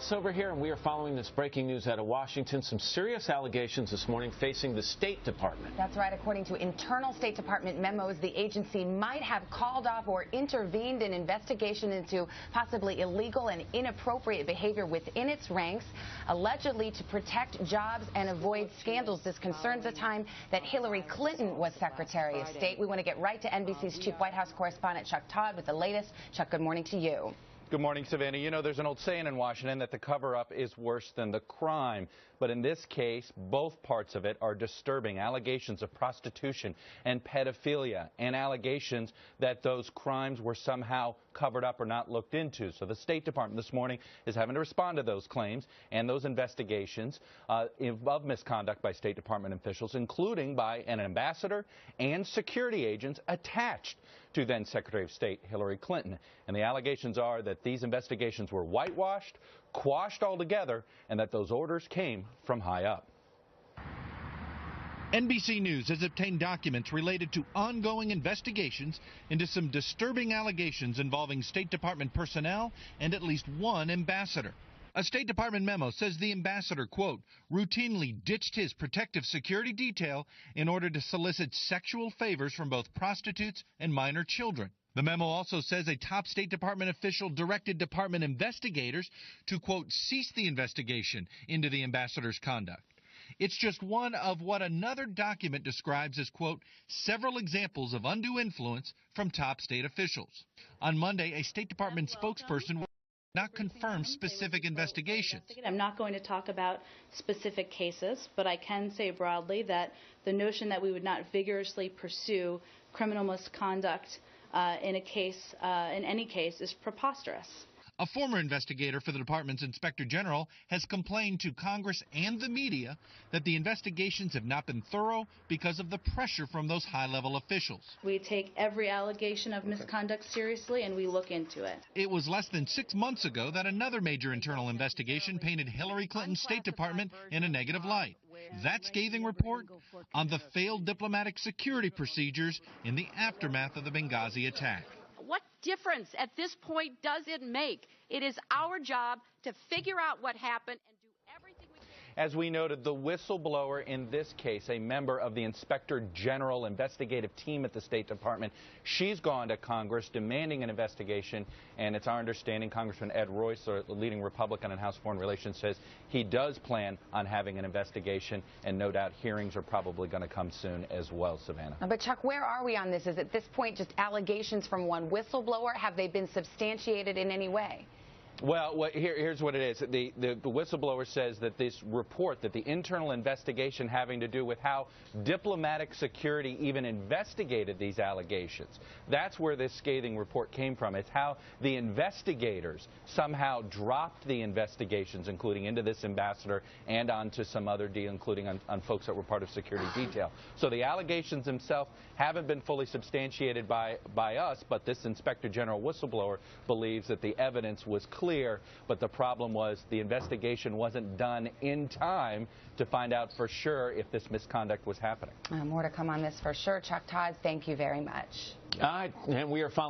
Alice over here, and we are following this breaking news out of Washington. Some serious allegations this morning facing the State Department. That's right. According to internal State Department memos, the agency might have called off or intervened in investigation into possibly illegal and inappropriate behavior within its ranks, allegedly to protect jobs and avoid scandals. This concerns the time that Hillary Clinton was Secretary of State. We want to get right to NBC's chief White House correspondent Chuck Todd with the latest. Chuck, good morning to you. Good morning, Savannah. You know, there's an old saying in Washington that the cover-up is worse than the crime. But in this case, both parts of it are disturbing. Allegations of prostitution and pedophilia, and allegations that those crimes were somehow covered up or not looked into. So the State Department this morning is having to respond to those claims and those investigations of misconduct by State Department officials, including by an ambassador and security agents attached to then Secretary of State Hillary Clinton. And the allegations are that these investigations were whitewashed, quashed altogether, and that those orders came from high up. NBC News has obtained documents related to ongoing investigations into some disturbing allegations involving State Department personnel and at least one ambassador. A State Department memo says the ambassador, quote, routinely ditched his protective security detail in order to solicit sexual favors from both prostitutes and minor children. The memo also says a top State Department official directed department investigators to, quote, cease the investigation into the ambassador's conduct. It's just one of what another document describes as, quote, several examples of undue influence from top state officials. On Monday, a State Department spokesperson will not confirm specific investigations. I'm not going to talk about specific cases, but I can say broadly that the notion that we would not vigorously pursue criminal misconduct in any case is preposterous. A former investigator for the department's inspector general has complained to Congress and the media that the investigations have not been thorough because of the pressure from those high-level officials. We take every allegation of misconduct seriously, and we look into it. It was less than 6 months ago that another major internal investigation painted Hillary Clinton's State Department in a negative light. That scathing report on the failed diplomatic security procedures in the aftermath of the Benghazi attack. What difference at this point does it make? It is our job to figure out what happened and do everything we can. As we noted, the whistleblower in this case, a member of the Inspector General investigative team at the State Department, she's gone to Congress demanding an investigation, and it's our understanding Congressman Ed Royce, the leading Republican in House Foreign Relations, says he does plan on having an investigation, and no doubt hearings are probably going to come soon as well, Savannah. But Chuck, where are we on this? Is at this point just allegations from one whistleblower? Have they been substantiated in any way? Well, here's what it is. The whistleblower says that this report, that the internal investigation having to do with how diplomatic security even investigated these allegations, that's where this scathing report came from. It's how the investigators somehow dropped the investigations, including into this ambassador and onto some other deal, including on folks that were part of security detail. So the allegations themselves haven't been fully substantiated by us, but this Inspector General whistleblower believes that the evidence was clear, but the problem was the investigation wasn't done in time to find out for sure if this misconduct was happening. More to come on this for sure. Chuck Todd, thank you very much. All right, and we are following